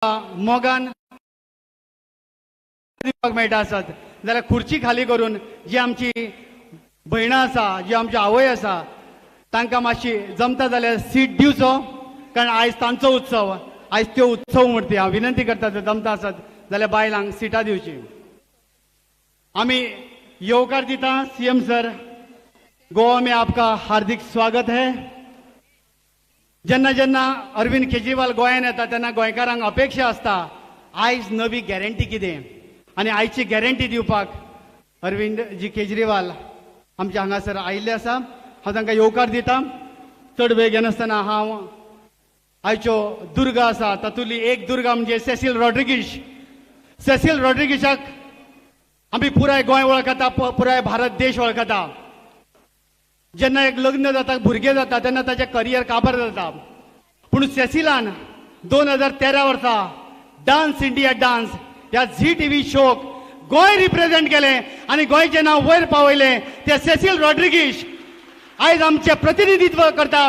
मोगान दिवपाक मेळटा आसत जाल्यार खुर्ची खाली करून जी आमची भयणां आसा जी आमची आवय आसा तांकां मातशी जमता जाल्यार सीट दिवचो कारण आयज तांचो उत्सव आयज त्यो उत्सव मूर्ती हांव विनंती करता जर जमता आसत जाल्यार बायलांक सिटां दिवची आमी येवकार दिता सीएम सर गोवा में आपका हार्दिक स्वागत है जेन्ना जेन्ना अरविंद केजरीवाल गोंयांत येता तेन्ना गोंयकारांक अपेक्षा आसता आयज नवी गॅरंटी कितें आनी आयची गॅरंटी दिवपाक अरविंद जी केजरीवाल आमचे हांगासर आयिल्ले आसा हांव तांकां येवकार दिता चड वेळ घेनासतना हांव आयच्यो दुर्गा आसा तातूंतली एक दुर्गा म्हणजे सेसील रॉड्रिगीसाक आमी पुराय गोंय वळखता पुराय भारत देश वळखता जेन्ना एक लग्न जाता भुरगें जाता तेन्ना ताचें करियर काबार जाता पूण सेसिलान 2013 वर्सा डान्स इंडिया डान्स ह्या झी टीव्ही शोक गोंय रिप्रेझेंट केलें आनी गोंयचें नांव वयर पावयलें ते सेसील रॉड्रिगीस आयज आमचें प्रतिनिधित्व करता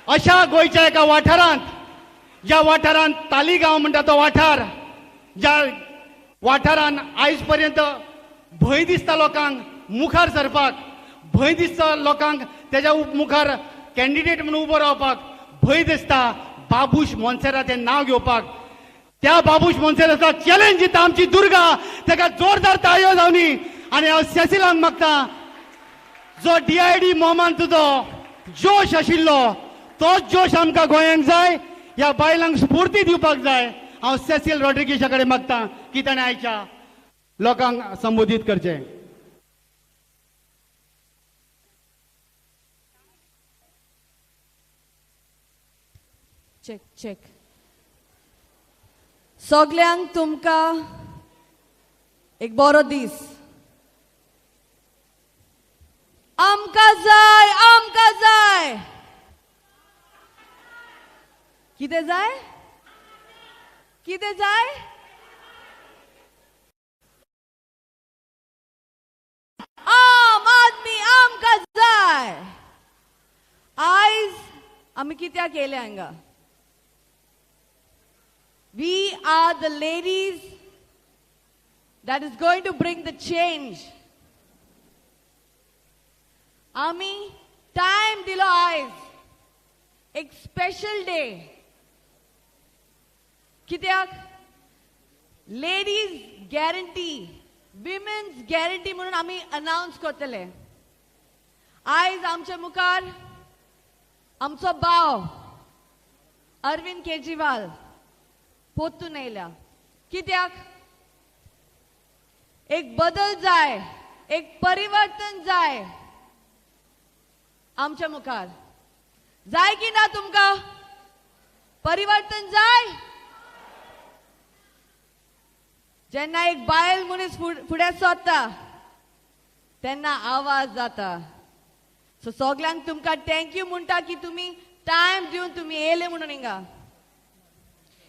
अशा गोंयच्या एका वाठारांत ज्या वाठारांत तालिगांव म्हणटा तो वाठार ज्या वाठारांत आयज पर्यंत भंय दिसता लोकांक मुखार सरपाक भंय दिसता लोकांक तेज्या मुखार कॅन्डिडेट म्हणून उबो रावपाक भंय दिसता बाबूश मोन्सेरात हें नांव घेवपाक त्या बाबूश मोन्सेराताक चॅलेंज दिता आमची दुर्गा ताका जोरदार ताळयो जावनी आनी हांव सेसिलांक मागता जो DID मोमान तुजो जोश आशिल्लो तोच जोश आमकां गोंयांक जाय ह्या बायलांक स्फूर्ती दिवपाक जाय हांव सेसील रॉड्रिगीसा कडेन मागता की ताणें आयच्या लोकांक संबोधीत करचें चेक सगल्यांक तुमकां एक बरो दीस आमकां जाय कितें जाय आम आदमी आमकां जाय आयज आमी कित्याक येयले हांगा We are the ladies that is going to bring the change. Ami time dilo eyes. एक special day. कित्याक ladies guarantee, women's guarantee म्हणून आमी announce करतले. आयज आमचे मुखार आमचो भाव अरविंद केजरीवाल पोतून येयल्या कित्याक एक बदल जाय एक परिवर्तन जाय आमच्या मुखार जाय की ना तुमकां परिवर्तन जाय जेन्ना एक बायल मनीस फुडें सरता तेन्ना आवाज जाता सो सगल्यांक तुमकां थँक्यू म्हणटा की तुमी टायम दिवन तुमी येयले म्हणून हिंगा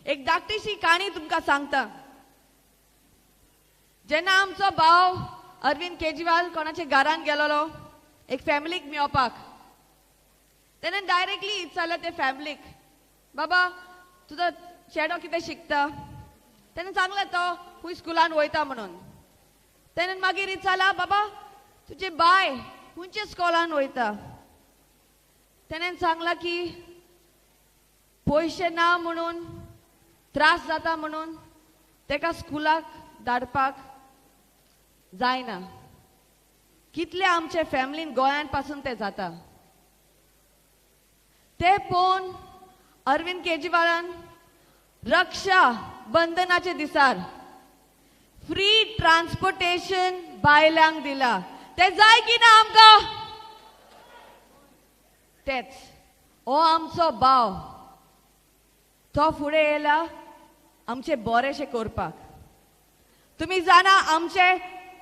एक धाकटीशी काणी तुमकां सांगता जेन्ना आमचो भाव अरविंद केजरीवाल कोणाच्या घरान गेलोलो एक फॅमिलीक मेळपाक तेन्ना डायरेक्टली विचारलें ते फॅमिलीक बाबा तुजो चेडो कितें शिकता तेन्ना सांगलें तो खूंय स्कुलान वयता म्हणून तेन्ना मागीर विचारला बाबा तुजी बाय खंयच्या स्कुलान वयता तेणेन सांगला की पयशे ना म्हणून त्रास जाता म्हणून तेका स्कुलाक धाडपाक जायना कितले आमचे फॅमिलीन गोंयान पासून ते जाता ते पळोवन अरविंद केजरीवालान रक्षा बंधनाचे दिसार फ्री ट्रान्सपोर्टेशन बायलांक दिला ते जाय की ना आमकां तेच हो आमचो भाव तो फुडें येयला आमचे बरेशें करपाक तुमी जाणा आमचे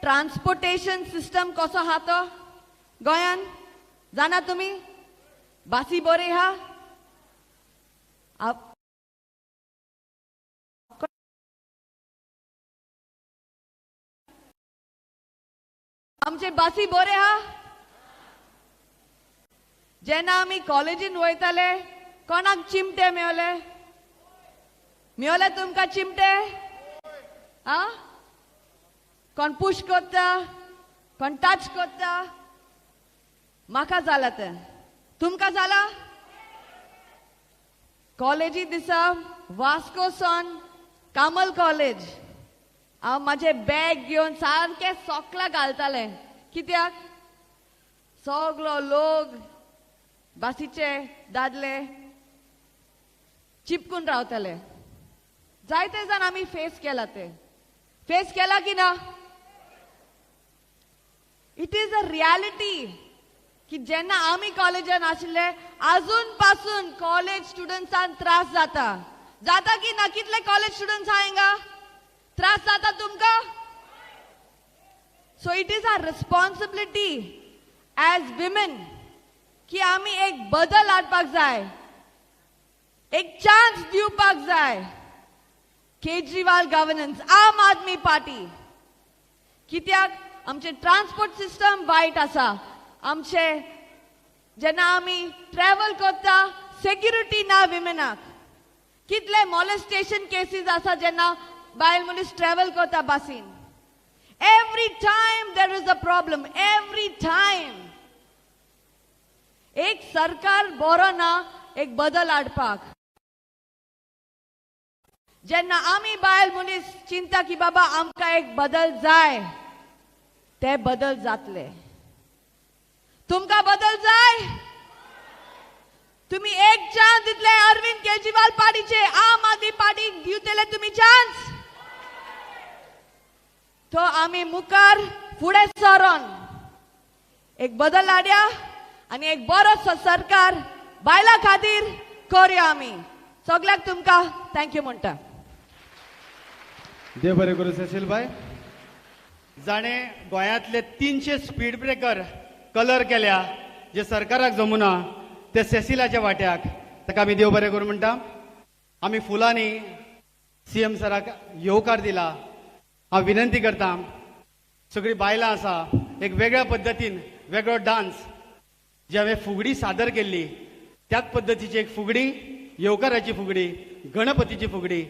ट्रान्सपोर्टेशन सिस्टम कसो आहा तो गोंयान जाणा तुमी बासी बरी आहा आमचे बासी बरे आहा जेन्ना आमी कॉलेजीन वयताले कोणाक चिमटे मेळले मिळवले तुमकां चिमटे आ कोण पुश करता कोण टच करता म्हाका जाला तें तुमकां जाला कॉलेजी दिसा वास्कोसन कामल कॉलेज हांव माझें बॅग घेवन सारकें सोकला घालतालें कित्याक सगलो लोक बासीचे दादले चिपकून रावतले जायते जाण आमी फेस केला ते फेस केला की ना इट इज अ रियालिटी की जेन्ना आमी कॉलेजान आशिल्ले अजून पासून कॉलेज स्टुडंट्सांक त्रास जाता की ना कितले कॉलेज स्टुडंट्स आहा हिंगा त्रास जाता तुमकां so it is our responsibility as women की आमी एक बदल हाडपाक जाय एक चान्स दिवपाक जाय केजरीवाल गव्हर्नन्स आम आदमी पार्टी कित्याक आमचे ट्रान्सपोर्ट सिस्टम वायट आसा आमचे जेन्ना आमी ट्रॅव्हल करता सेक्युरिटी ना विमेनाक कितले मॉलेस्टेशन केसीस आसा जेन्ना बायल मनीस ट्रॅव्हल करता बासीन every time there is a problem every time एक सरकार बरो ना एक बदल हाडपाक जेन्ना आमी बायल मनीस चिंता की बाबा आमकां एक बदल जाय ते बदल जातले तुमकां बदल जाय तुम्ही एक चान्स दितले अरविंद केजरीवाल पार्टीचे आम आदमी पार्टीक दिवतले तुम्ही चान्स तो आमी मुखार फुडें सरोन एक बदल हाडया आनी एक बरो सरकार बायलां खातीर करया आमी सगळ्याक तुमकां थँक्यू म्हणटा देव बरें करूं सुशील भाई जाणे गोंयांतले 300 स्पीड ब्रेकर कलर केल्या जे सरकाराक जमुना ते सेसिलाच्या वाट्याक ताका आमी देव बरें करूं म्हणटा आमी फुलांनी सीएम सराक येवकार दिला हांव विनंती करता सगळीं बायलां आसा एक वेगळ्या पद्दतीन वेगळो डान्स जी हांवें फुगडी सादर केल्ली त्याच पद्दतीची एक फुगडी येवकाराची फुगडी गणपतीची फुगडी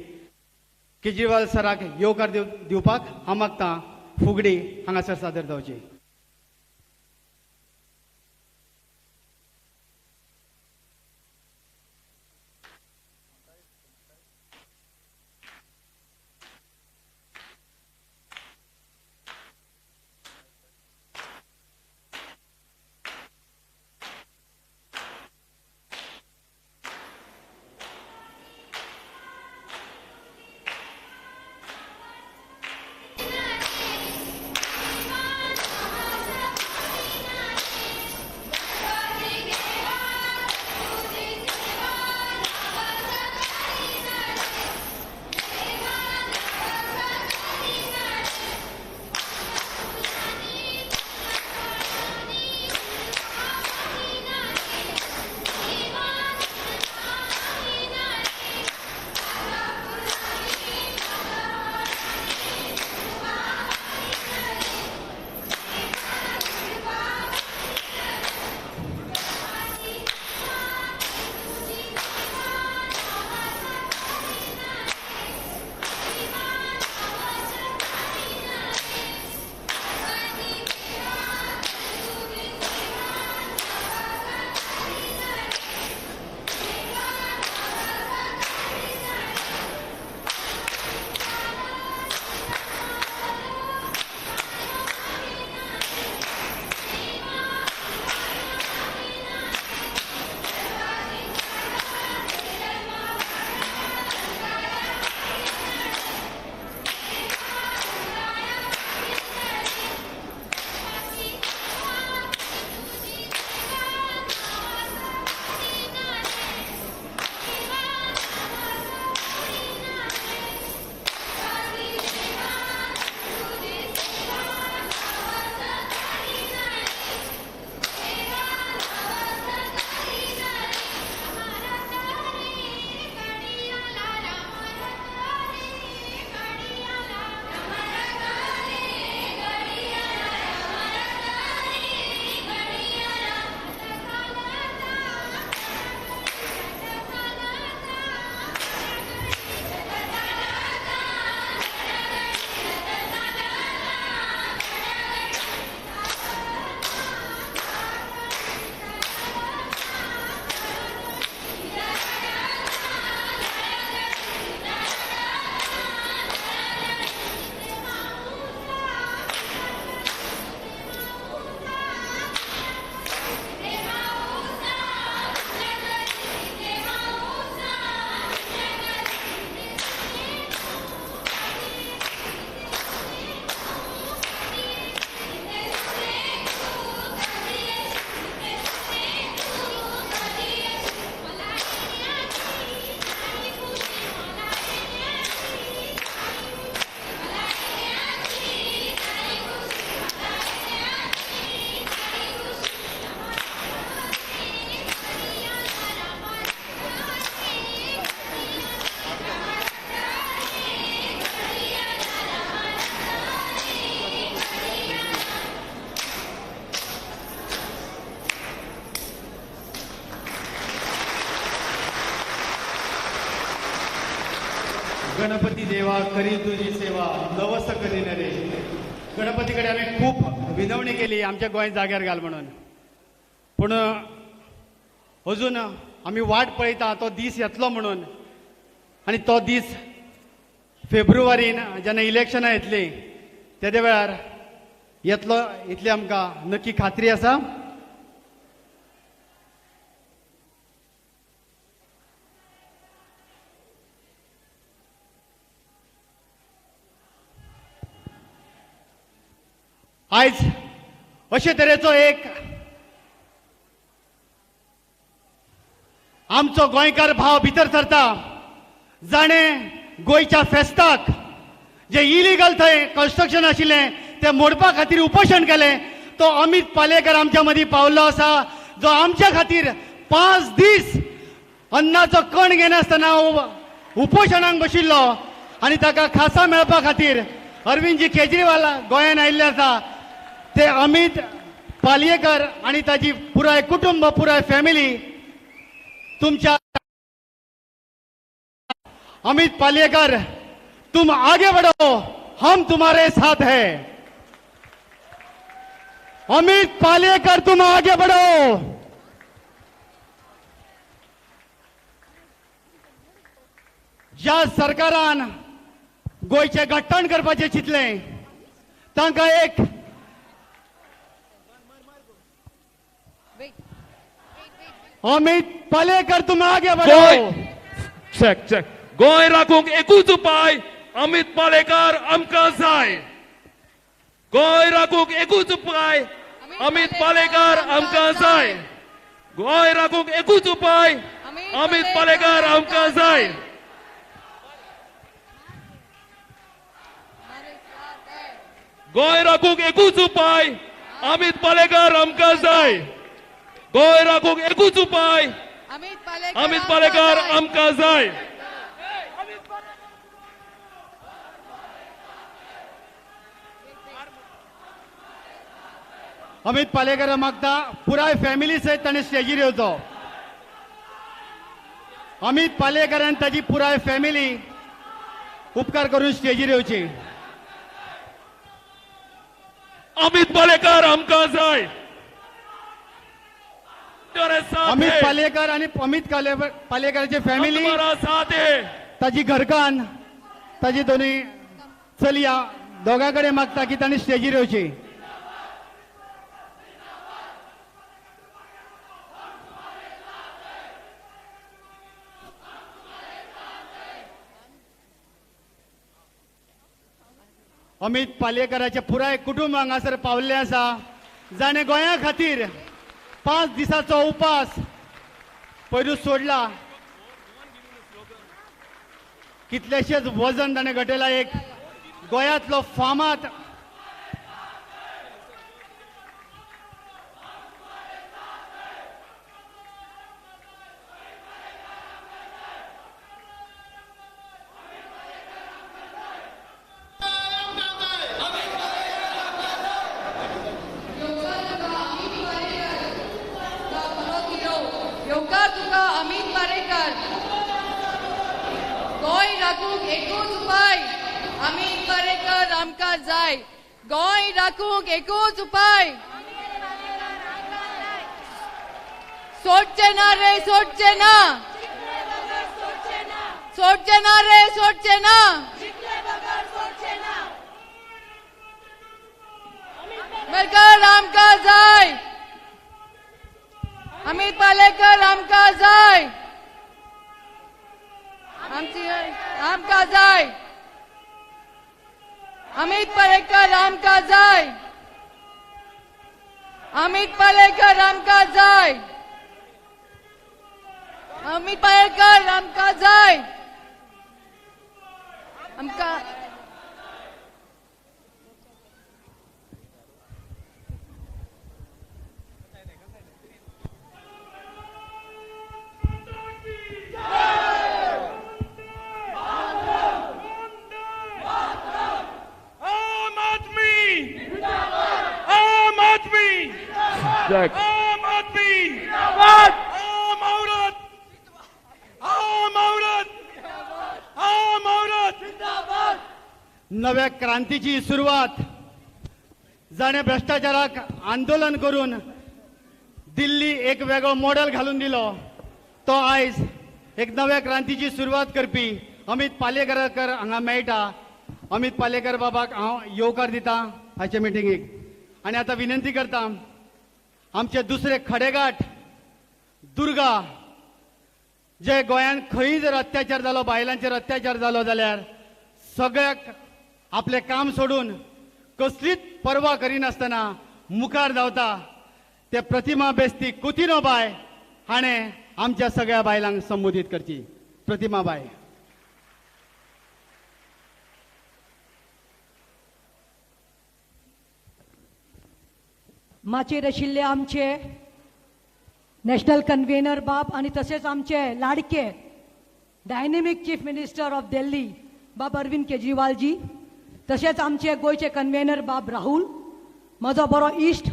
केजरीवाल सराक येवकार दिवपाक हांव मागतां फुगडी हांगासर सादर जावची गणपती देवा करी तुझी सेवा नवस करीन रे. गणपतीकडे आम्ही खूप विनवणी केली आमच्या गोंय जाग्यार घाल म्हणून, पूण अजून आम्ही वाट पळयता तो दीस येतलो म्हणून. आणि तो दीस फेब्रुवारीन जेन्ना इलेक्शनां येतली तेदे वेळार येतलो इतली आमकां नक्की खात्री आसा. आयज अशे तरेचो एक आमचो गोंयकार भाव भितर सरता जाणे गोंयच्या फेस्ताक जे इलिगल थंय कन्स्ट्रक्शन आशिल्लें ते मोडपा खातीर उपोशण केलें. तो अमित पालेकर आमच्या मदीं पावल्लो आसा, जो आमच्या खातीर 5 दीस अन्नाचो कण घेनासतना उपोशणाक बशिल्लो आनी ताका खासा मेळपा खातीर अरविंदजी केजरीवाल गोंयांत आयिल्ले आसा. ते अमित पालयेकर आणि ताजी पुराय कुटुंब पुराय फॅमिली तुमच्या अमित पालयेकर तुम आगे बढ़ो हम तुम्हारे साथ है. अमित पालयेकर तुम आगे बढ़ो. ज्या सरकारान गोयचे घट्टण करपाचे चिंतले तांकां एक अमित पालेकर तुम आगे बढ़ो. Check check. गोंय राखूंक एकूच उपाय अमित पालेकर आमकां जाय. गोंय राखूंक एकूच उपाय अमित पालेकर आमकां जाय. गोंय राखूंक एकूच उपाय अमित पालेकर आमकां जाय. गोंय राखूंक एकूच उपाय अमित पालेकर आमकां जाय. गोंय राखूंक एकूच उपाय अमित पालेकर आमकां जाय. अमित पालेकर मागता पुराय फॅमिली सहित ताणें स्टेजीर येवचो. अमित पालेकर आनी ताजी पुराय फॅमिली उपकार करून स्टेजीर येवची. अमित पालेकर आमकां जाय. अमित पालेकर आणि अमित पालेकराची फॅमिली साथ है. ताजी घरकान ताजी दोन्ही चलया दोगांकडे मागता की तांणी स्टेजीर येवची. अमित पालेकराचे पुराय कुटुंब हांगासर पावल्ले आसा, जाणें गोंया खातीर 5 दिसाचो उपास पयरूच सोडला. कितलेशेच वजन ताणें घटयला. एक गोंयांतलो फामाद योगा तुका अमित पालेकर. गोंय राखूंक एकूच उपाय अमित पालेकर आमकां जाय. गोंय राखूंक एकूच उपाय. सोडचे ना रे सोडचे ना. सोडचे ना रे सोडचे ना. पालेकर आमकां जाय. अमित पालेकर आमकां जाय. आमकां जाय. अमित पालेकर आमकां जाय. अमित पालेकर आमकां जाय. अमित पालेकर आमकां जाय. आमकां Jack. आम आदमी जिंदाबाद. आम औरत. आम औरत. आम औरत. नव्या क्रांतीची सुरुवात जाणे भ्रष्टाचाराक आंदोलन करून दिल्ली एक वेगळो मॉडेल घालून दिलो तो आयज एक नव्या क्रांतीची सुरुवात करपी अमित पालेकराक हांगा मेळटा. अमित पालेकर बाबाक हांव येवकार दिता आयचे मिटिंगेक आनी आतां विनंती करता आमचे दुसरे खडेगाठ दुर्गा जे गोंयांत खंय जर अत्याचार जालो बायलांचेर अत्याचार जालो जाल्यार सगळ्याक आपले काम सोडून कसलीच पर्वा करिनासतना मुखार धांवता ते प्रतिमा बेस्ती कुतिनो बाय हाणें आमच्या सगळ्या बायलांक संबोधीत करची. प्रतिमा बाय. माचेर आशिल्ले आमचे नॅशनल कन्व्हेनर बाब आणि तसेच आमचे लाडके dynamic chief minister of Delhi बाब अरविंद केजरीवालजी, तसेच आमचे गोयचे कन्व्हेनर बाब राहुल, म्हजो बरो इश्ट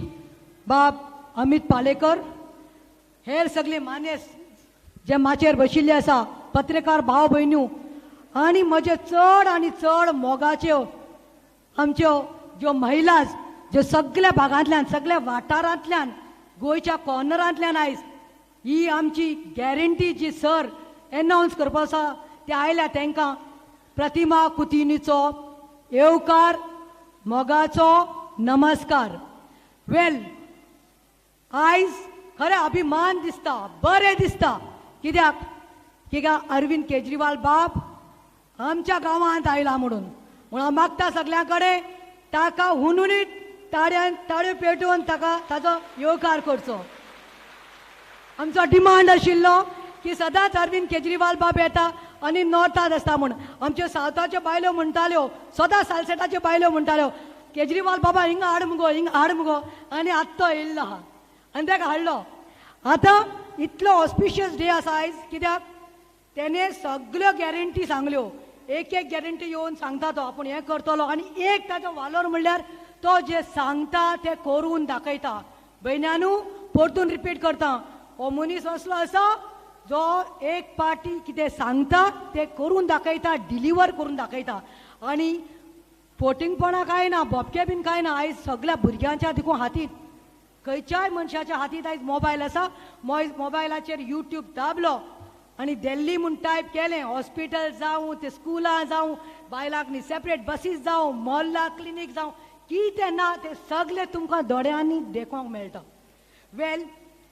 बाब अमित पालेकर, हेर सगळे मान्य जे माचेर बशिल्ले आसा पत्रकार भाव भयण्यो आनी म्हजे चड आनी चड मोगाच्यो आमच्यो ज्यो महिलाज ज्यो सगळ्या भागांतल्यान सगळ्या वाठारांतल्यान गोंयच्या कॉर्नरांतल्यान आयज ही आमची गॅरंटी जी सर एनावन्स करपाक आसा ते आयल्या तांकां प्रतिमा कुतिनीचो येवकार मोगाचो नमस्कार. वेल आयज खरें अभिमान दिसता, बरें दिसता. कित्याक अरविंद केजरीवाल बाब आमच्या गांवांत आयला म्हणून हांव मागता सगळ्यां कडेन ताका हुनूच ताळ्यो पेटोवन ताका ताचो येवकार करचो. आमचो डिमांड आशिल्लो की सदांच अरविंद केजरीवाल बाब येता आनी नॉर्थांत आसता म्हूण. आमच्यो सावथाच्यो बायलो म्हणटाल्यो, सदां सालसेटाच्यो बायलो म्हणटाल्यो केजरीवाल बाबा हिंगा हाड मुगो आनी आत्ता तो येयल्लो आहा आनी ताका हाडलो. आतां इतलो ऑस्पिशियस डे आसा आयज कित्याक तेणे सगळ्यो गॅरंटी सांगल्यो. एक एक गॅरंटी येवन सांगता तो आपूण हें करतलो आनी एक ताचो वालोर म्हणल्यार तो जे सांगता ते करून दाखयता. भयण्यांनू परतून रिपीट करता, हो मनीस असलो आसा जो एक पार्टी कितें सांगता ते करून दाखयता, डिलिव्हर करून दाखयता. आनी फोटिंगपणां कांय ना, बोबके बीन कांय ना. आयज सगळ्या भुरग्यांच्या देखून हातींत खंयच्याय मनशाच्या हातींत आयज मोबायल आसा. मोबायलाचेर यूट्यूब दाबलो आनी दिल्ली म्हूण टायप केलें, हॉस्पिटल जावं ते स्कुलां जावं बायलांक न्ही सेपरेट बसीस जावं मोहल्ला क्लिनीक जावं कितें ना ते सगळे तुमकां दोळ्यांनी देखूंक मेळटा. वेल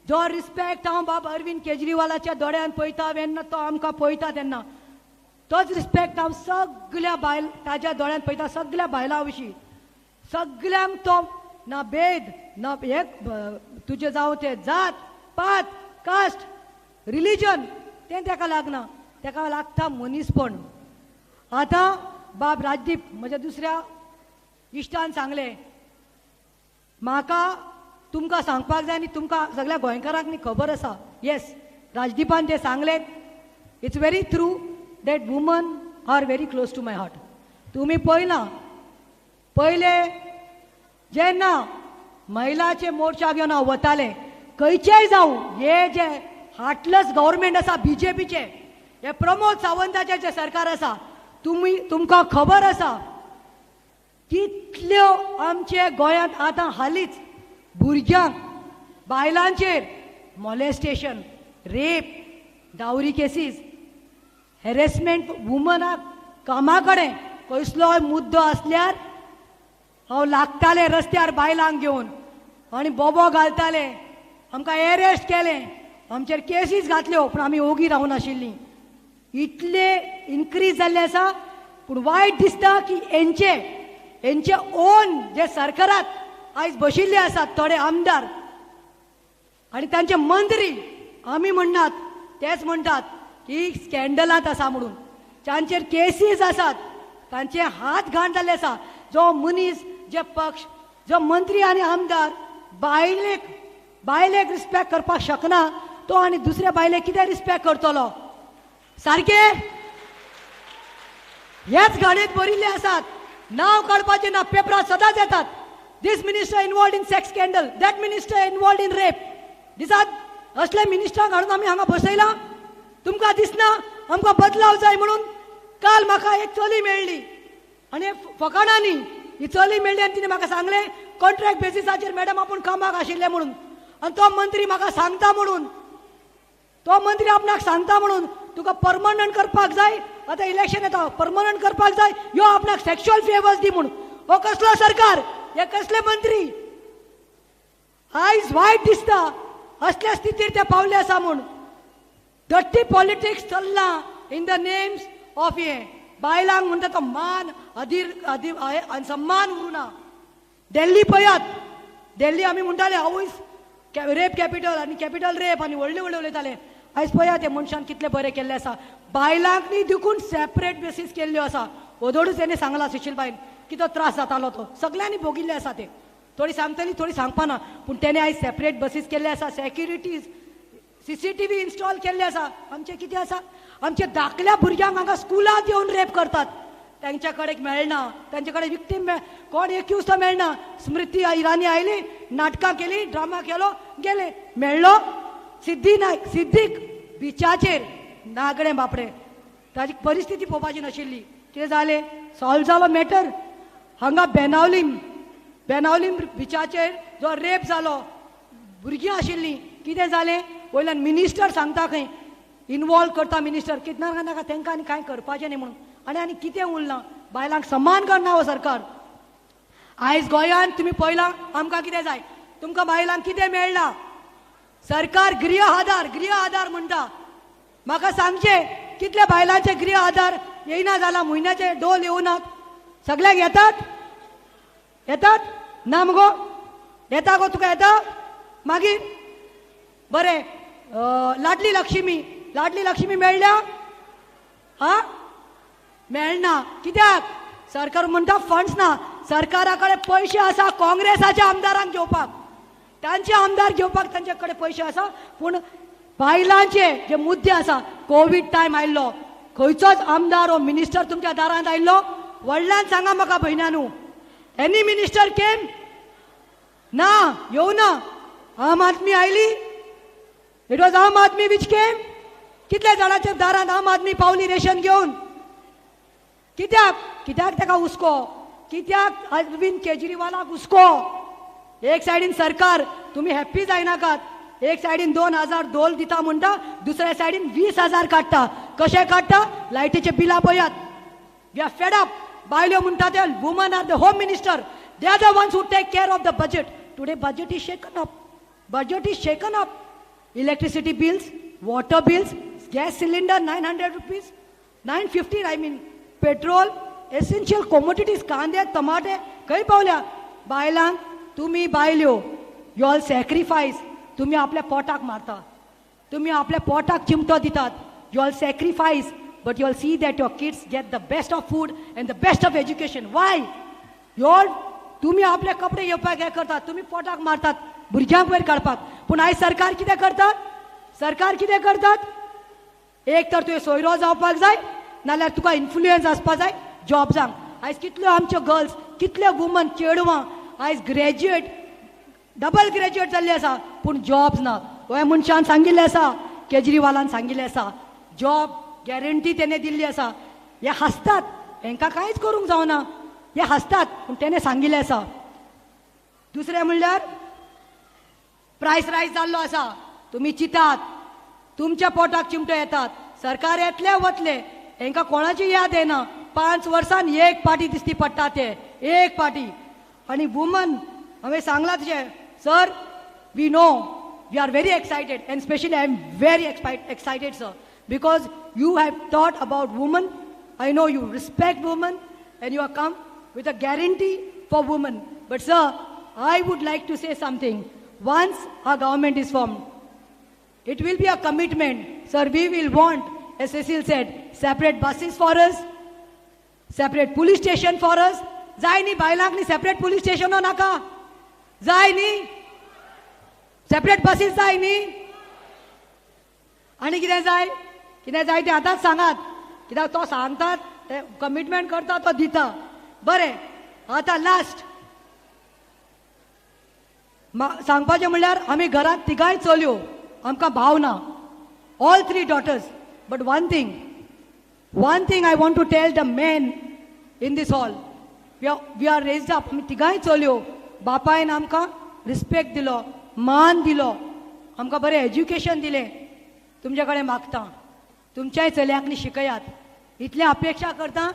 जो रिस्पेक्ट हांव बाब अरविंद केजरीवालाच्या दोळ्यान पळयता जेन्ना तो आमकां पळयता तेन्ना तोच रिस्पेक्ट हांव सगळ्या ताज्या दोळ्यान पळयता सगळ्या बायलां विशीं. सगळ्यांक तो ना भेद ना एक तुजे जावं ते जात पात कास्ट रिलीजन तें ताका लागना, ताका लागता मनीसपण. आतां बाब राजदीप म्हज्या दुसऱ्या इश्टान सांगलें म्हाका तुमकां सांगपाक जाय आनी तुमकां सगळ्या गोंयकारांक न्ही खबर आसा. येस, राजदीपान तें सांगलें. It's very true that woman are very close to my heart. तुमी पळयलां पयले जेन्ना महिलाचे मोर्चा घेवन हांव वतालें खंयचेय जावं हे जे हार्टलेस गव्हर्मेंट आसा बीजेपीचे, हे प्रमोद सावंताचे जे सरकार आसा, तुमकां खबर आसा कितल्यो आमचे गोंयांत आतां हालींच भुरग्यांक बायलांचेर molestation, rape, dowry cases, harassment वुमनाक कामा कडेन कसलोय मुद्दो आसल्यार हांव लागतालें रस्त्यार बायलांक घेवन आनी बोबो घालताले, आमकां एरेस्ट केलें, आमचेर केसीस घातल्यो पूण आमी ओगी रावून आशिल्लीं. इतले इन्क्रीज जाल्ले आसा. पूण वायट दिसता की हेंचे ओन जे सरकारात आयज बशिल्ले आसात थोडे आमदार आनी तांचे मंत्री आमी म्हणनात तेच म्हणटात की स्कॅन्डलांत आसा म्हणून. तांचेर केसीस आसात, तांचे हात घाण जाल्ले आसा. जो मनीस जे पक्ष जो मंत्री आनी आमदार बायलेक रिस्पेक्ट करपाक शकना तो आनी दुसऱ्या बायलेक कितें रिस्पेक्ट करतलो. सारके हेच घाणेंत बरिल्ले आसात. नांव काडपाचें ना, पेपरार सदांच येतात. This minister involved in sex scandal, that minister involved in rape. दिसात असले मिनिस्टरांक हाडून आमी हांगा बसयला. तुमकां दिसना आमकां बदलाव जाय म्हणून? काल म्हाका एक चली मेळ्ळी आणि फकाणांनी ही चली मेळ्ळी आनी तिने म्हाका सांगले कॉन्ट्रॅक्ट बेसिसाचेर मॅडम आपूण कामाक आशिल्ले म्हणून आनी तो मंत्री म्हाका सांगता म्हणून तो मंत्री आपणाक सांगता म्हणून तुका परमनंट करपाक जाय आतां इलेक्शन येता परमनंट करपाक जाय यो आपणाक सेक्शुअल फेवर्स दी म्हणून हो कसलो सरकार हे कसले मंत्री आयज वायट दिसता असल्या स्थितीर ते पावले आसा म्हूण डट्टी पॉलिटिक्स चल्ला इन द नेम्स ऑफ हे बायलांक म्हणटा तो मान अधीर सन्मान उरुना दिल्ली पळयात दिल्ली आमी म्हणटाले आवयस रेप कॅपिटल आनी कॅपिटल रेप आनी व्हडले व्हडले उलयताले आयज पळयात हे मनशान कितले बरें केल्ले आसा बायलांक न्ही देखून सेपरेट बेसीस केल्ल्यो आसा ओदोडूच तेणे सांगला सुशील बायन कितो त्रास जातालो तो सगळ्यांनी भोगिल्ले आसा ते थोडी सांगतली थोडी सांगपाना पूण तेणे आयज सेपरेट बसीस केल्ले आसा सेक्युरिटीज CCTV इन्स्टॉल केल्ले आसा आमचे कितें आसा आमचे धाकल्या भुरग्यांक हांगा स्कुलांत येवन रेप करतात तांच्या कडेन मेळना तांचे कडेन विक्टीम कोण एक्यूज तो मेळना स्मृती इराणी आयली नाटकां केली ड्रामा केलो गेले मेळ्ळो सिद्धीक बिचाचेर नागडे बापडे ताजी परिस्थिती पळोवपाची नाशिल्ली कितें जालें सॉल्व जालो मॅटर हांगा बेनावलीम बिचाचेर जो रेप जालो भुरगीं आशिल्लीं कितें जालें वयल्यान मिनिस्टर सांगता खंय इनवॉल्व करता मिनिस्टर कितना नाका तांकां आनी कांय करपाचें न्ही म्हणून आनी कितें उरलां बायलांक सन्मान करना हो सरकार आयज गोंयांत तुमी पळयलां आमकां कितें जाय तुमकां बायलांक कितें मेळना सरकार गृह आधार म्हणटा म्हाका सांगचें कितले बायलांचे गृह आधार येयना जाला म्हयन्याचे डोल येवनात सगळ्यांक येतात ना मुगो येता गो तुका येता मागीर बरें लाडली लक्ष्मी मेळ्ळ्या हा मेळना कित्याक सरकार म्हणटा फंड्स ना सरकारा कडेन पयशे आसा काँग्रेसाच्या आमदारांक घेवपाक तांचे आमदार घेवपाक तांचे कडेन पयशे आसा पूण बायलांचे जे मुद्दे आसा कोवीड टायम आयिल्लो खंयचोच आमदार हो मिनिस्टर तुमच्या दारांत आयिल्लो व्हडल्यान सांगा म्हाका भयणानू एनी मिनिस्टर केम ना येवना आम आदमी आयली इट वॉज आम आदमी विच केम कितले जाणांच्या दारांत आम आदमी पावली रेशन घेवन कित्याक ताका हुस्को कित्याक अरविंद केजरीवालाक हुस्को एक सायडीन सरकार तुमी हॅप्पी जायनाकात एक सायडीन 2000 डोल दिता म्हणटा दुसऱ्या सायडीन 20,000 काडटा कशें काडटा लायटीचे बिलां पळयात वी आर फेड अप बायल्यो म्हणटा ते woman are the home minister they are the ones who take care of the budget today budget is shaken up electricity bills water bills gas cylinder 900 rupees 950 I mean petrol essential commodities कांदे टमाटे खंय पावल्या बायलांक तुमी बायल्यो you all sacrifice तुम्ही आपल्या पोटाक मारता तुम्ही आपल्या पोटाक चिमटो दितात you all sacrifice but you all see that your kids get the best of food and the best of education Y you all तुम्ही आपले कपडे घेवपाक हें करतात तुम्ही पोटाक मारतात भुरग्यांक वयर काडपाक पूण आयज सरकार कितें करतात एक तर तुवें सोयरो जावपाक जाय नाल्यार तुका इन्फ्लुएन्स आसपाक जाय जॉब्सांक आयज कितल्यो आमच्यो गर्ल्स कितल्यो वुमन चेडवां आयज ग्रॅज्युएट डबल ग्रॅज्युएट जाल्ली आसा पूण जॉब्स ना गोंय मनशान सांगिल्लें आसा केजरीवालान सांगिल्लें आसा जॉब गॅरंटी तेणे दिल्ली आसा हे हांसतात हांकां कांयच करूंक जावना हे हांसतात पूण तेणे सांगिल्लें आसा दुसरें म्हणल्यार प्रायस रायज जाल्लो आसा तुमी चितात तुमच्या पोटाक चिमटो येतात सरकार येतले वतले हांकां कोणाची याद येना 5 वर्सान एक पाटी दिसती पडटा ते एक पाटी आनी वुमन हांवें सांगलां तशें sir we know we are very excited and especially I am very excited sir because you have thought about women. I know you respect women and you have come with a guarantee for women. But sir, I would like to say something. Once our government is formed, it will be a commitment. Sir, we will want, as Cecil said, separate buses for us, separate police station for us. जाय न्ही बायलांक न्ही separate police स्टेशनो नाका जाय न्ही separate buses जाय न्ही आनी कितें जाय तें आतांच सांगात कित्याक तो सांगतात ते कमिटमेंट करता तो दिता बरें आतां लास्ट सांगपाचें म्हणल्यार आमी घरांत तिगाय चलयो आमकां भाव ना all 3 daughters but one thing I want to tell the men in this hall. We are raised up. आमी तिगांय चलयो बापायन आमकां रिस्पेक्ट दिलो, मान दिलो, आमकां बरें एज्युकेशन दिलें. तुमचे कडेन मागता तुमच्याय चलयांकनी शिकयात इतलें अपेक्षा करता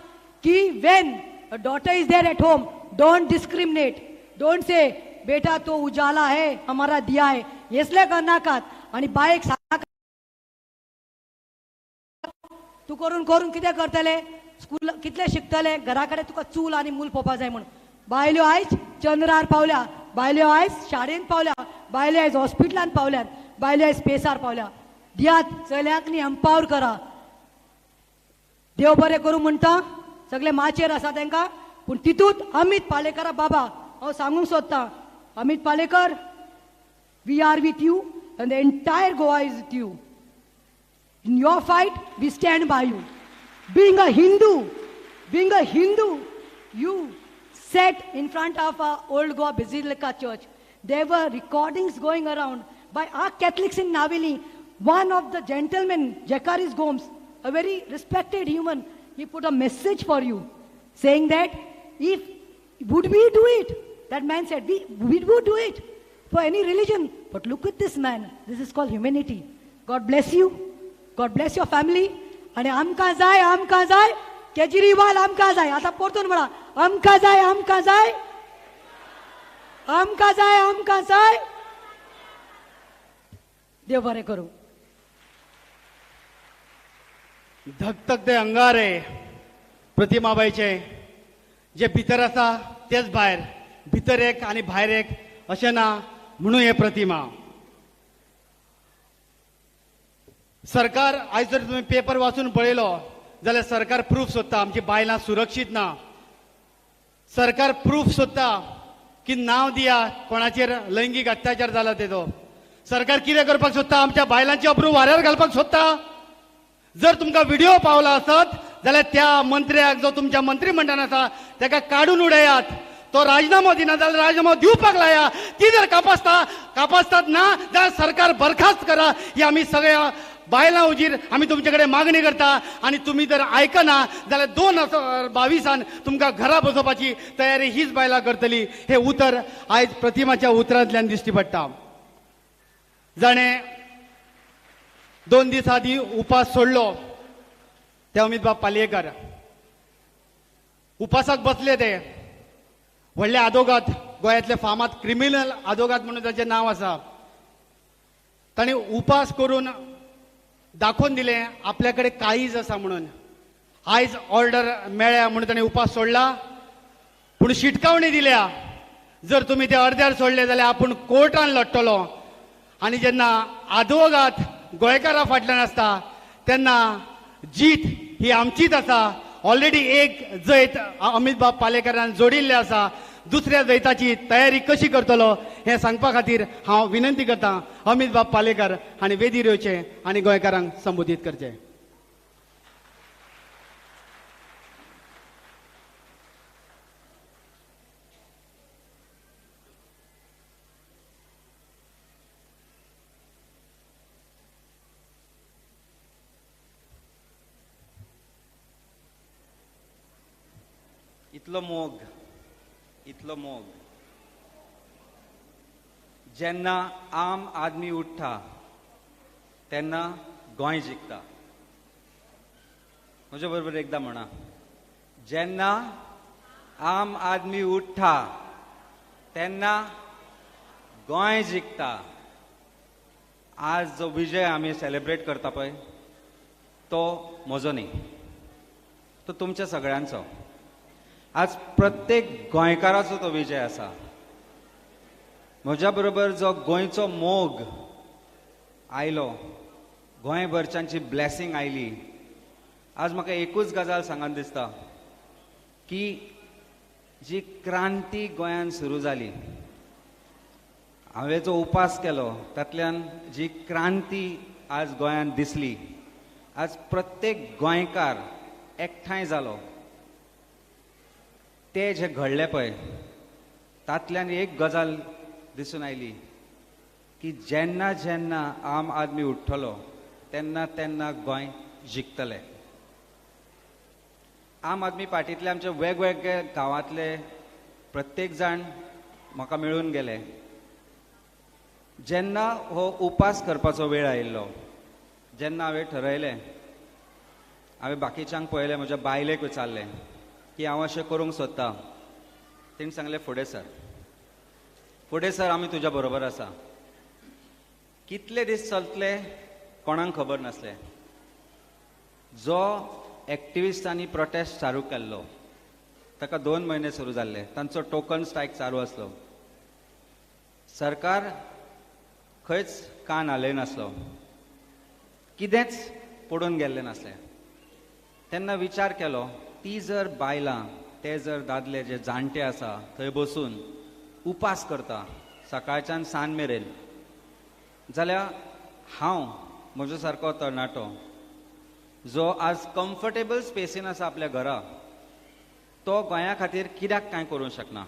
की when a daughter is there at home, don't discriminate, don't say बेटा तो उजाला है हमारा दिया है, हेसले करनाकात. आनी बायक सांग तू करून करून कितें करतले, स्कूल कितले शिकतले, घरा कडेन तुका चूल आनी मूल पळोवपा जाय म्हूण. बायल्यो आयज चंद्रार पावल्या, बायल्यो आयज शाळेंत पावल्या, बायल्यो आयज हॉस्पिटलांत पावल्यात, बायल्यो आयज स्पेसार पावल्या. दियात चल्यांकनी एम्पावर करा. देव बरें करूं म्हणटा सगळे माचेर आसा तांकां, पूण तितूंत अमित पालेकरा बाबा हांव सांगूंक सोदतां. Amit Palekar, we are with you and the entire Goa is with you. In your fight, we stand by you. Being a Hindu, you sat in front of our old Goa Basilica Church. There were recordings going around by our Catholics in Navili. One of the gentlemen, Jakaris Gomes, a very respected human, he put a message for you, saying that would we do it? That man said, we would do it for any religion. But look at this man. This is called humanity. God bless you. God bless your family. आणि आमकां जाय केजरीवाल आमकां जाय. आता परतून म्हणा, आमकां जाय. देव बरें करूं. धगधगते अंगारे प्रतिमाबाईचे जे भितर आसा तेच भायर, भितर एक आनी भायर एक अशें ना म्हणून हे प्रतिमा. सरकार आयज जर तुम्ही पेपर वाचून पळयलो जाल्यार सरकार प्रूफ सोदता आमची बायलां सुरक्षीत ना. सरकार प्रूफ सोदता की नांव दिया कोणाचेर लैंगीक अत्याचार जाला तेजो. सरकार कितें करपाक सोदता, आमच्या बायलांची अप्रूव वाऱ्यार घालपाक सोदता. जर तुमकां व्हिडिओ पावला आसत जाल्यार त्या मंत्र्याक जो तुमच्या मंत्रिमंडळान आसा ताका काडून उडयात. तो राजीनामो दिना जाल्यार राजीनामो दिवपाक लाया. ती जर कापासतात ना जाल्यार सरकार बरखास्त करा. ही आमी सगळ्या बायलां उजीर आमी तुमचे कडेन मागणी करता. आनी तुमी जर आयकना जाल्यार 2022 तुमकां घरा बसोवपाची तयारी हीच बायलां करतली. हे उतर आयज प्रतिमाच्या उतरांतल्यान दिश्टी पडटा. जाणें 2 दीस आदी उपास सोडलो ते अमित बाब पालयेकर. उपासाक बसले ते व्हडले आदोगाद, गोंयांतले फामाद क्रिमिनल आदोगाद म्हणून ताचें नांव आसा. ताणें उपास करून दाखोवन दिलें आपल्या कडेन काळीज आसा म्हणून. आयज ऑर्डर मेळ्ळ्या म्हणून ताणें उपास सोडला, पूण शिटकावणी दिल्या जर तुमी ते अर्द्यार सोडले जाल्यार आपूण कोर्टान लडटलो. आनी जेन्ना आदवोगाद गोंयकारां फाटल्यान आसता तेन्ना जीत ही आमचीच आसा. ऑलरेडी एक जैत अमित बाब पालेकरान जोडिल्ले आसा. दुसऱ्या जैताची तयारी कशी करतलो हे सांगपा खातीर हांव विनंती करता अमित बाब पालेकर हांणी वेदीर येवचें आनी गोंयकारांक संबोधीत करचें. इतलो मोग जेन्ना आम आदमी उठ्ठा तेन्ना गोंय जिखता. म्हजे बरोबर एकदा म्हणा, जेन्ना आम आदमी उठ्ठा तेन्ना गोंय जिखता. आज जो विजय आमी सेलिब्रेट करता पळय तो म्हजो न्ही, तो तुमच्या सगळ्यांचो. आज प्रत्येक गोंयकाराचो तो विजय आसा. म्हज्या बरोबर जो गोंयचो मोग आयलो, गोंयभरच्यांची ब्लेसिंग आयली. आज म्हाका एकूच गजाल सांगन दिसता की जी क्रांती गोंयांत सुरू जाली, हांवें जो उपास केलो तातूंतल्यान जी क्रांती आज गोंयांत दिसली, आज प्रत्येक गोंयकार एकठांय जालो. ते जे घडले पळय तातूंतल्यान एक गजाल दिसून आयली की जेन्ना जेन्ना आम आदमी उठ्ठलो तेन्ना तेन्ना गोंय जिखतलें. आम आदमी पार्टींतले आमचे वेगवेगळे गांवांतले प्रत्येक जाण म्हाका मेळून गेले. जेन्ना हो उपास करपाचो वेळ आयिल्लो, जेन्ना हांवें ठरयलें, हांवें बाकीच्यांक पळयलें, म्हज्या बायलेक विचारलें की हांव अशें करूंक सोदतां. तेणी सांगलें फुडें सर, फुडें सर, आमी तुज्या बरोबर आसा. कितले दीस चलतले कोणाक खबर नासलें. जो एक्टिविस्टांनी प्रोटेस्ट चालू केल्लो ताका 2 म्हयने सुरू जाल्ले. तांचो टोकन स्ट्रायक चालू आसलो. सरकार खंयच कान हालय नासलो, कितेंच पडून गेल्लें नासलें. तेन्ना विचार केलो, ती जर बायलां, ते जर दादले जे जाणटे आसा थंय बसून उपास करता सकाळच्यान सांज मेरेन, जाल्यार हांव म्हजो सारको तरणाटो जो आज कम्फर्टेबल स्पेसीन आसा आपल्या घरा, तो गोंया खातीर कित्याक कांय करूंक शकना.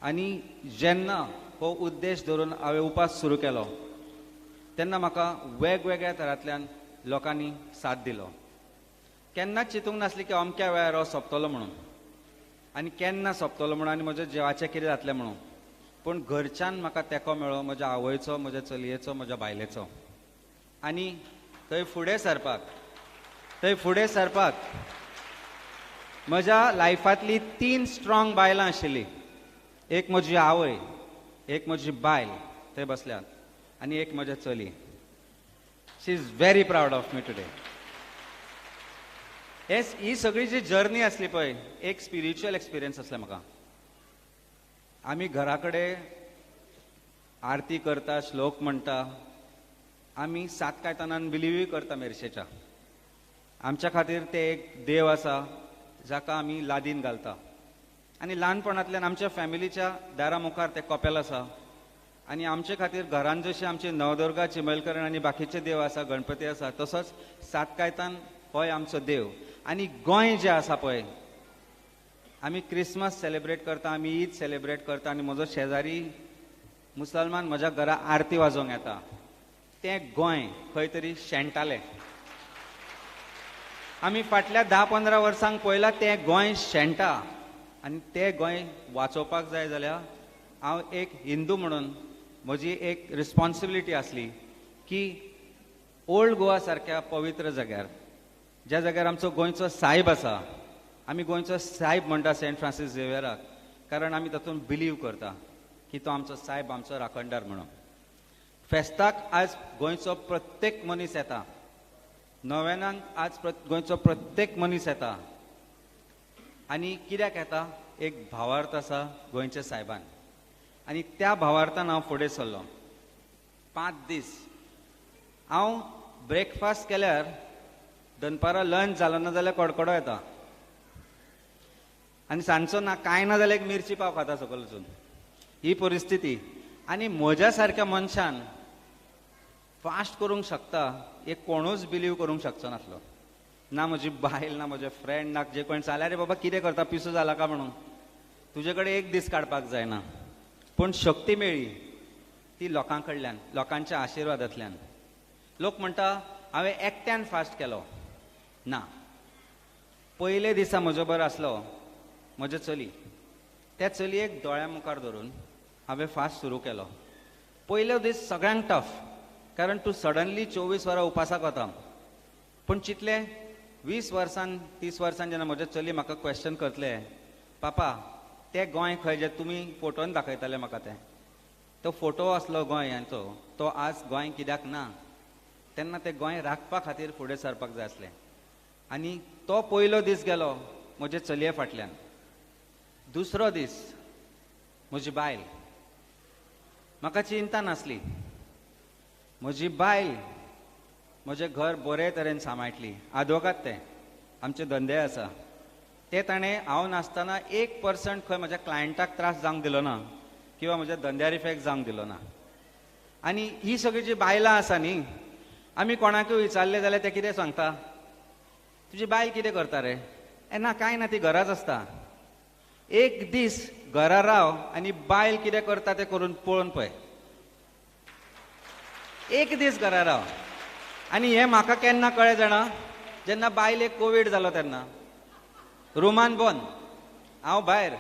आनी जेन्ना हो उद्देश धरून हांवें उपास सुरू केलो तेन्ना म्हाका वेगवेगळ्या तरांतल्यान लोकांनी साथ दिलो. केन्नाच चिंतूंक नासलें की अमक्या वेळार हो सोंपतलो म्हणून, आनी केन्ना सोंपतलो म्हणून, आनी म्हज्या जिवाचें कितें जातलें म्हणून. पूण घरच्यान म्हाका तेंको मेळ्ळो, म्हज्या आवयचो, म्हज्या चलयेचो, म्हज्या बायलेचो. आनी थंय फुडें सरपाक म्हज्या लायफांतली 3 स्ट्रॉंग बायलां आशिल्लीं. एक म्हजी आवय, एक म्हजी बायल थंय बसल्यात, आनी एक म्हजें चली. She is very proud of me today. ही सगळी जी जर्नी आसली पळय, एक स्पिरिच्युअल एक्सपिरियन्स आसलें म्हाका. आमी घरा कडेन आरती करता, श्लोक म्हणटा, आमी 7 कायतानान बिलिव्हूय करता मेरशेच्या. आमच्या खातीर ते एक देव आसा जाका आमी लादीन घालता. आनी ल्हानपणांतल्यान आमच्या फॅमिलीच्या दारा मुखार ते कपेल आसा. आनी आमचे खातीर घरान जशे आमचे नवदुर्गा, चिमलकरण आनी बाकीचे देव आसा, गणपती आसा, तसोच 7 कायतान होय आमचो देव. आनी गोंय जें आसा पळय, आमी क्रिसमस सेलेब्रेट करता, आमी ईद सेलेब्रेट करता, आनी म्हजो शेजारी मुसलमान म्हज्या घरा आरती वाजोवंक येता. तें गोंय खंय तरी शेणटालें. आमी फाटल्या 10-15 वर्सांक पळयलां तें गोंय शेणटा. आनी तें गोंय वाचोवपाक जाय जाल्यार हांव एक हिंदू म्हणून म्हजी एक रिस्पॉन्सिबिलिटी आसली की ओल्ड गोवा सारक्या पवित्र जाग्यार, ज्या जाग्यार आमचो गोंयचो सायब आसा, आमी गोंयचो सायब म्हणटा सेंट फ्रांसीस झेवियराक, कारण आमी तातूंत बिलीव करता की तो आमचो सायब, आमचो राखणदार म्हणून. फेस्ताक आज गोंयचो प्रत्येक मनीस येता. नव्यानाक आज गोंयचो प्रत्येक मनीस येता. आनी कित्याक येता? एक भावार्थ आसा गोंयच्या सायबान. आनी त्या भावार्थान हांव फुडें सरलो. 5 दीस हांव ब्रेकफास्ट केल्यार दनपारां लंच जालो ना जाल्यार कडकडो येता. आनी सांजचो ना कांय ना जाल्यार एक मिरची पाव खाता सकयल वचून. ही परिस्थिती. आनी म्हज्या सारक्या मनशान फास्ट करूंक शकता एक कोणूच बिलीव करूंक शकचो नासलो. ना म्हजी बायल, ना म्हजे फ्रेंड, ना जे कोण चाले, रे बाबा कितें करता, पिसू जाला का म्हणून, तुजे कडेन एक दीस काडपाक जायना. पूण शक्ती मेळ्ळी ती लोकां कडल्यान, लोकांच्या आशिर्वादांतल्यान. लोक म्हणटा हांवें एकट्यान फास्ट केलो. ना, पयले दिसा म्हजो बरो आसलो म्हजे चली. त्या चलयेक दोळ्या मुखार धरून हांवें फास्ट सुरू केलो. पयलो दीस सगळ्यांक टफ, कारण तूं सडनली 24 वरां उपासाक वता. पूण चितले 20 वर्सान 30 वर्सान जेन्ना म्हजे चली म्हाका क्वेश्चन करतले, पापा तें गोंय खंय जें तुमी फोटोन दाखयताले म्हाका, तो फोटो आसलो गोंयांचो, तो आज गोंय कित्याक ना, तेन्ना तें गोंय राखपा खातीर फुडें सरपाक जाय आसलें. आनी तो पयलो दीस गेलो म्हजे चलये फाटल्यान. दुसरो दीस म्हजी बायल, म्हाका चिंता नासली. म्हजी बायल म्हजें घर बरे तरेन सांबाळटली. आदवोगाद ते आमचे धंदे आसा ते ताणें हांव नासतना 1% खंय म्हज्या क्लायंटाक त्रास जावंक दिलो ना, किंवा म्हज्या धंद्यार इफेक्ट जावंक दिलो ना. आनी ही सगळीं जीं बायलां आसा न्ही, आमी कोणाकूय विचारलें जाल्यार ते कितें सांगता, तुजी बायल कितें करता रे? ना कांय ना, ती घराच आसता. एक दीस घरा राव आनी बायल कितें करता तें करून पळोवन पळय. एक दीस घरा राव. आनी हें म्हाका केन्ना कळ्ळें जाणा, जेन्ना बायलेक कोवीड जालो तेन्ना. रुमान बंद हांव भायर